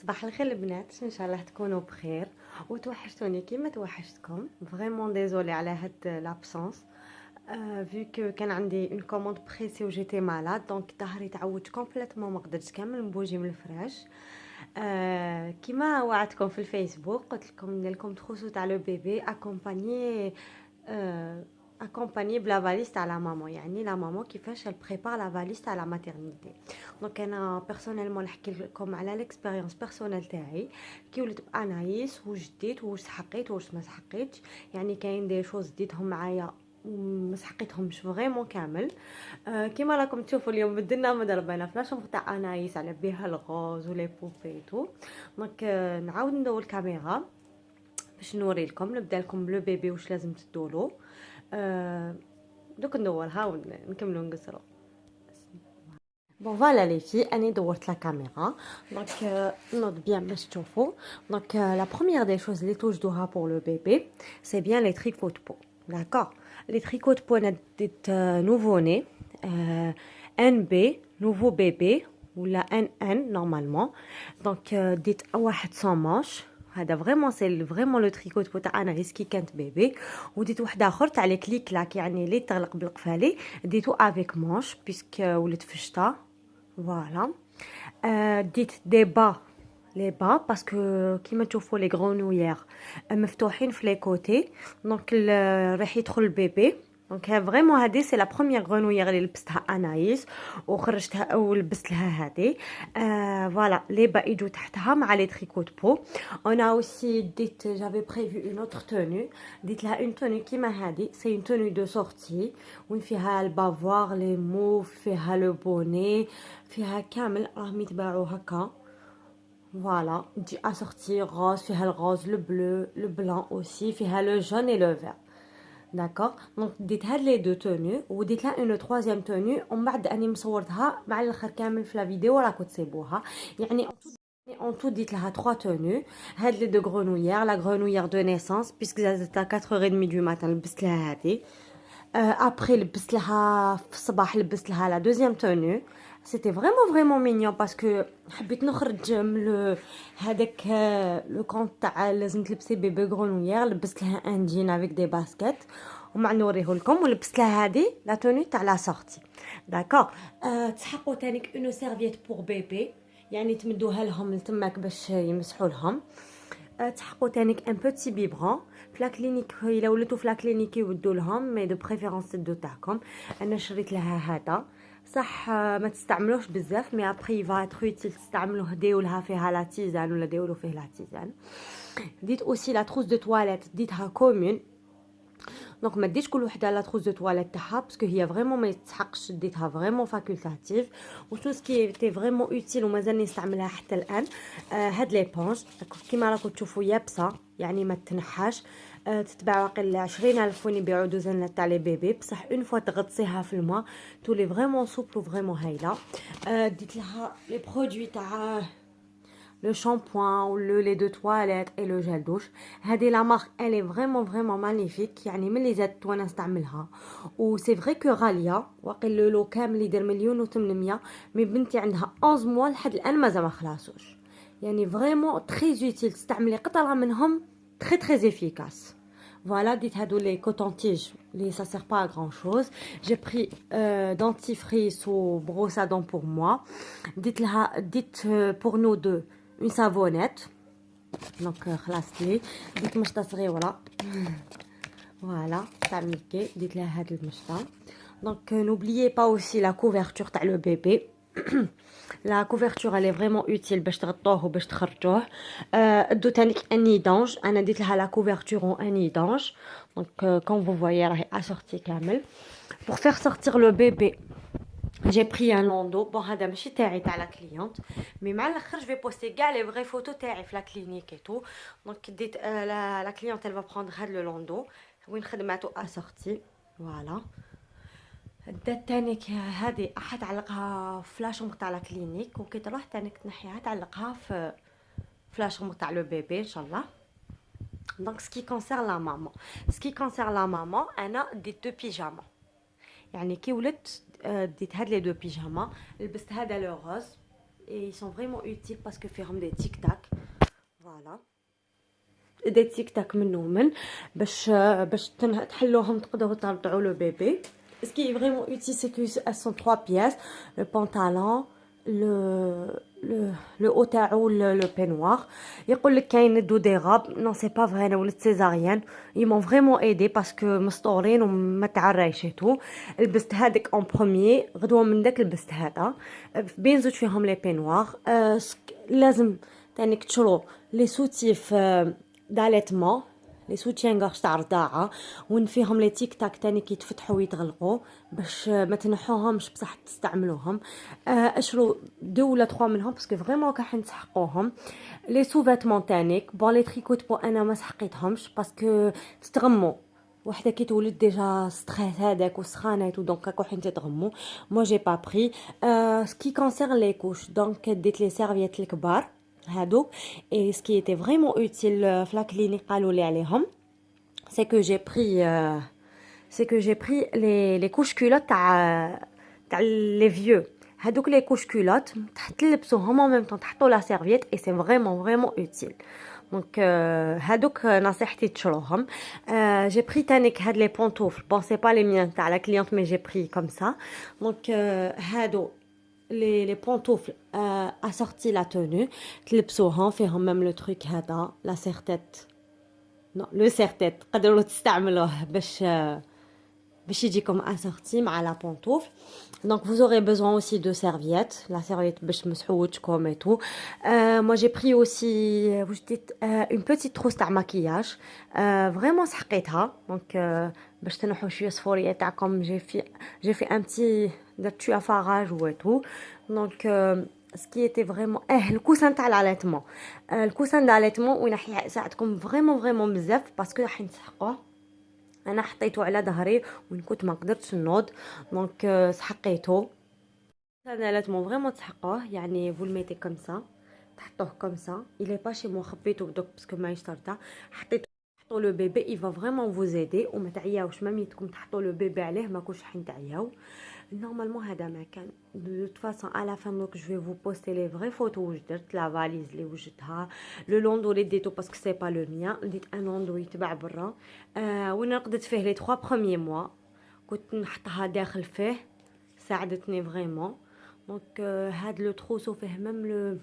صباح الخير البنات، ان شاء الله تكونوا بخير وتوحشتوني كيما توحشتكم. فريمون ديزولي على هاد لابسونس، فيو كو كان عندي اون كوموند بريسي و جيتي مالاد، دونك ظهري تعوج كومبليتوم، ما قدرتش كامل نبوجي من الفراش. كيما وعدتكم في الفيسبوك قلت لكم ندير لكم تخوصو تاع لو بيبي اكومبانيي، اكومبانيي بلا فاليز تاع لا مامون، يعني لا مامون كيفاش بريبار لا فاليز تاع لا ماتيرنيتي. دونك انا بيرسونيلمون نحكي لكم على ليكسبيريونس بيرسونيل تاعي، كي وليت بانايس واش ديت واش سحقيت واش ما سحقيتش. يعني كاين دي شوز ديتهم معايا وما سحقيتهمش فريمون كامل. كيما راكم تشوفوا اليوم بدلنا مدربنا فلاش تاع انايس على بها الغوز ولي بوبي تو. دونك نعاود ندور الكاميرا باش نوري لكم، نبدا لكم بلو بيبي واش لازم تدولو. دوك ندورها ونكملوا نقصروا. بون فوالا لي في اني دورت لا كاميرا، دونك نوض بيان باش تشوفوا. دونك لا بروميير دي شوز اللي توجدوها بور لو بيبي سي بيان لي تريكو دو بو. داكور، لي تريكو دو بو انا ديت نوفو ني، ان بي نوفو بيبي ولا ان نورمالمون. دونك ديت واحد سون مانش، هذا فريمون سي فريمون لو تريكو دو بو تاع انا ريسكي كانت بيبي. وديت واحد اخر تاع لي كليك كلاك، يعني اللي تغلق بالقفالي، ديتو افيك مانش بيسك ولات فشتا. فوالا. ديت دي با، لي با باسكو كيما تشوفوا لي غرونويير مفتوحين في لي كوتي، دونك راح يدخل البيبي. دونك فريمون هادي سي لا بروميير غرونويير اللي لبستها انايس وخرجتها ولبست لها هادي. فوالا لي با يجوا تحتها مع لي تريكو بو. انا اوسي ديت جافي بريفو اون اوتر تونو، ديت لها اون تونو كيما هادي، سي اون تونو دو سورتي وين فيها البافوار لي موف، فيها لو بوني، فيها كامل راهم يتباعوا هكا. فوالا تجي اسورتي غوز، فيها الغوز لو بلو لو بلان اوسي، فيها لو جون اي لو فير. داكوغ، دونك ديت هاد لي دو تونو وديت لها اون تروازيام تونو، ومن بعد اني مصورتها مع الاخر كامل في لا فيديو راكو تسيبوها. يعني اون تو ديت لها 3 تونو. هاد لي دو غرونويير، لا غرونويير دو نيسانس بيسك زادت 4h30 دو ماتان لبست لها هادي. ابري لبست لها في الصباح لبست لها لا دوزيام تونو. سيتي فريمون مينيون باسكو حبيت نخرج من هذاك لو كونت تاع لازم تلبسي بيبي غرونويير. لبست لها ان جين افيك دي باسكيت ومع نوريه لكم، ولبست لها هذه لا تونو تاع لا سورتي. داكور. تسحقوا تانيك اون سيرفييت بور بيبي، يعني تمدوها لهم لتماك باش يمسحوا لهم. تحقوا تانيك ان بوتي بيبرون في لا كلينيك، الا وليتو في لا كلينيك يودوا لهم، مي دو بريفيرونس تدو تاعكم. انا شريت لها هذا صح، ما تستعملوش بزاف، مي ابري فا اتر اوتيل تستعملوه، ديروا لها فيها لا تيزان ولا ديروا فيه لا تيزان. ديت اوسي لا تروس دو تواليت ديتها كومون، دونك ما ديتش كل وحده لا تروس دو تواليت تاعها باسكو هي فريمون ما يتسحقش، ديتها فريمون فاكولتاتيف. و تو سكي تي فريمون اوتيل ومازال نستعملها حتى الان، هاد لي بونج كيما راكم تشوفوا يابسه، يعني ما تنحاش. تتباع واقيلا 20,000 وين يبيعوا دوزان تاع لي بيبي، بصح اون فوا تغطسيها في الماء تولي فريمون سوبل وفريمون هايله. ديت لها لي برودوي تاع le shampoing ou le lait de toilette et le gel douche. هذه la marque elle est vraiment magnifique، يعني ملي زادت وانا نستعملها. و سي فري كو غاليه، واقيلا لو كامل يدير 1,800,000، مي بنتي عندها 11 موا لحد الان مازال ما خلاصوش. يعني فريمون تري اوتيل، تستعملي قطره منهم تري افيكاس. Voilà, dites هادو les cotons-tiges, ça sert pas à grand chose. J'ai pris dentifrice ou brosse à dents pour moi. Dites pour nous deux une savonnette. Donc خلاص لي ديت مشطه صغيره. Voilà, تاع ميكي ديت لها هاد المشطه. Donc n'oubliez pas aussi la couverture تاع le bébé. لا كوفرتور الي فريمون اوتيل باش تغطوه وباش تخرجوه. دو تانيك اني دانج، انا ديت لها لا كوفرتور اني دانج. دونك كون فو فوايي راهي اسورتي كامل. بور فير سورتير لو بيبي جي بري ان لوندو. بون هذا ماشي تاعي، تاع لا كليونت، مي مع الاخر جو في بوستي كاع لي فري فوتو تاعي في لا كلينيك اي تو. دونك ديت لا كليونت elle va prendre هاد لو لوندو وين خدماتو اسورتي. فوالا. دات تانيك هادي راح تعلقها في لاشومبر تاع لا كلينيك، وكي تروح تانيك تنحيها تعلقها في لاشومبر تاع لو بيبي ان شاء الله. دونك سكي كونسير لا ماما، انا ديت دو بيجاما. يعني كي ولدت ديت هاد لي دو بيجاما. لبست هذا لو روز et ils sont vraiment utiles parce que فيهم des tic tac. Voilà. Des tic tac منهم باش تحلوهم تقدروا ترضعوا le bébé. Ce qui est vraiment utile, c'est qu'elles sont 3 pièces, le pantalon, le le le haut تاعو le peignoir. يقول لك كاين دو دي غاب، non c'est pas vrai، انا ولات سيزاريان. Ils m'ont vraiment aidé parce que مسطورين وما تعريشتو. لبست هذاك en premier، غدوه من داك لبست هذا. بين زوج فيهم لي بينوار. لازم تانيك تشرو لي سوتيف داليتمون، لي سوتيان غارش تاع رضاعه، وين فيهم لي تيك تاك تاني كيتفتحوا ويتغلقوا باش ما تنحوهمش بصح تستعملوهم. اشرو 2 ولا 3 منهم باسكو فريمون راح نسحقوهم. لي سو فيتمون تانيك بون لي تريكوت بو انا ما سحقيتهمش باسكو تتغمو، وحده كي تولد ديجا ستريس هذاك وسخانات دونك راكو حين تتغمو. مو جي با بري. سكي كونسيرن لي كوش دونك ديت لي سيرفيات الكبار هادو. Et ce qui était vraiment utile في la clinique قالوا لي عليهم c'est que j'ai pris les couches culottes تاع les vieux. هادوك les couches culottes تحت تلبسوهم en même temps تحطوا la serviette et c'est vraiment utile. Donc هادوك نصيحتي تشروهم. J'ai pris تانيك هاد les pantoufles. Bon c'est pas les miens تاع la cliente mais j'ai pris comme ça. Donc هادو les pantoufles assorties la tenue تلبسوهم فيهم même le truc هذا la serre-tête. Non, le serre-tête تقدروا تستعملوه باش يجيكم assorti مع la pantoufle. Donc vous aurez besoin aussi de serviettes, la serviette باش تمسحوا وجهكم et tout. Moi j'ai pris aussi une petite trousse تاع maquillage. Vraiment سحقيتها donc باش تنحوا شويه صفوريه تاعكم. J'ai fait un petit درت شويه فراج و tout. Donc ce qui était vraiment الكوسان تاع الاليتمون. الكوسان داليتمون وين راح يساعدكم vraiment بزاف باسكو راح نسحقوه. انا حطيته على ظهري وين كنت ما قدرتش نوض دونك سحقيته. هذا لازم فريمون تسحقوه يعني vous le mettez comme ça تحطوه comme ça. il est pas chez moi خبيته بدوك باسكو ماهيش طرطه. حطوا لو بيبي il va vraiment vous aider وما تعياوش ميتكم تحطوا لو بيبي عليه ما كوش حين تعياو. نورمالمون هذا ما كان de toute façon à la fin donc je vais vous poster les vraies photos où je درت la valise اللي وجدتها. le landau اللي ديتو باسكو سي با لو ميان. ديت ان landau يتباع برا وين قدت فيه لي 3 premiers mois كنت نحطها داخل فيه ساعدتني فريمون. دونك هاد لو تروسو فيه ميم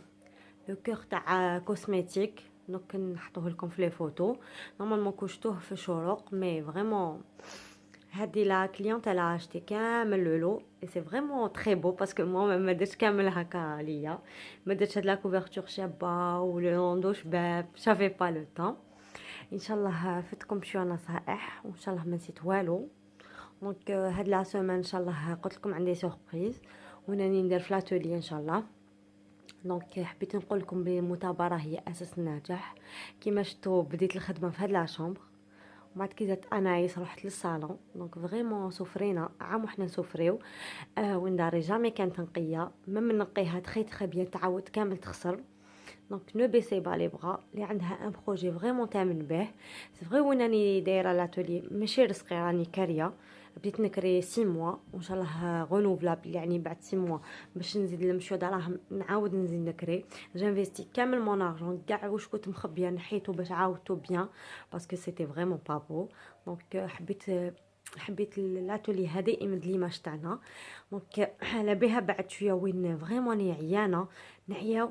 لو كور تاع كوسميتيك دونك نحطوه لكم في لي فوتو. نورمالمون كشتوه في شروق مي فريمون هادي لا كليونت الا اشتي كامل لولو اي سي فريمون تري بو باسكو موا ما درتش كامل هكا ليا. ما درتش هاد لا كوفرتور شابه و لو لوندو شباب شافي با لو طون. ان شاء الله فتكم شويه نصائح وان شاء الله ما نسيت والو. دونك هاد لا سيمين ان شاء الله قلت لكم عندي سوربريز وناني ندير في لاتولي ان شاء الله. دونك حبيت نقول لكم بالمثابره هي اساس النجاح. كيما شفتوا بديت الخدمه في هاد لا شومبر وبعد كي زدت انايس رحت للصالون. دونك فريمون سوفرينا عام وحنا نسوفريو. وين داري جامي كانت نقيه ميم نقيها تخي بيان تعاود كامل تخسر. دونك نو بيسي با لي بغا اللي عندها ان بروجي فريمون تامن به. سي فري وين راني دايره لاتولي ماشي رزقي راني كاريه. بديت نكري 6 موا وان شاء الله غونوفلابل يعني بعد 6 موا باش نزيد نمشيو دراهم نعاود نزيد نكري. جانفيستي كامل مون ارجون كاع واش كنت مخبيه نحيتو باش عاودتو بيان باسكو سيتي فريمون با بو. دونك حبيت لاتولي هذه يمد لي ماش تاعنا. دونك على بها بعد شويه وين فريمون عيانه نعياو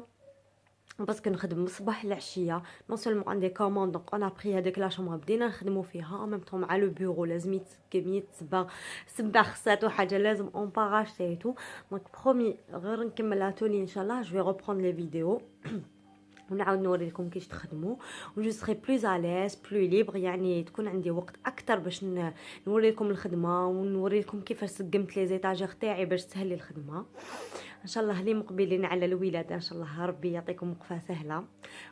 باسكو نخدم من الصباح للعشيه. نون سولمون عندي كوموند دونك انا بري هذيك لا شومبر بدينا نخدمو فيها ان ميم طون مع لو بيرو لازم يتسبى خصات وحاجه لازم اون باغاشتي تو. دونك برومي غير نكمل لاتولي ان شاء الله جو في ريبروند لي فيديو ونعاود نوريكم كيفاش تخدموا و جو سري بلوز اليز بلو ليبر يعني تكون عندي وقت اكثر باش نوريكم الخدمه ونوريكم كيفاش سقمت لي زيتاجير تاعي باش تسهل لي الخدمه. ان شاء الله لي مقبلين على الولاده ان شاء الله ربي يعطيكم وقفه سهله.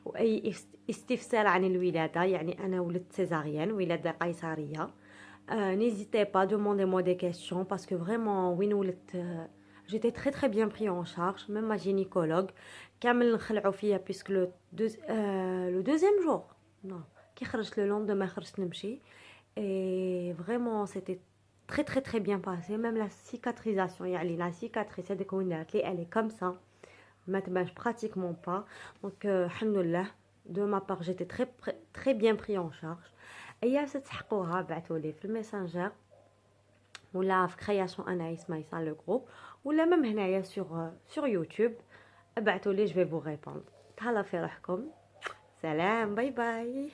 واي استفسار عن الولاده يعني انا ولدت سيزاريان ولاده قيصريه. n'hésitez pas demandez-moi des questions parce que vraiment وين ولدت j'étais très bien pris en charge même ma gynécologue كامل نخلعوا فيا puisque le deuxième jour non كي خرجت le lendemain خرجت نمشي et vraiment c'était très bien passé même la cicatrisation يعني la cicatrice هذيك وين دارت لي elle est comme ça ما تبانش pratiquement pas. Donc alhamdoulilah, de ma part j'étais très bien pris en charge. اي تتحقوها بعثولي في الميسنجر ولا في كرياسيون انايس مايسا لو جروب ولا ميم هنايا sur يوتيوب. ابعثولي جو في vous répondre. تهلا في روحكم. سلام باي باي.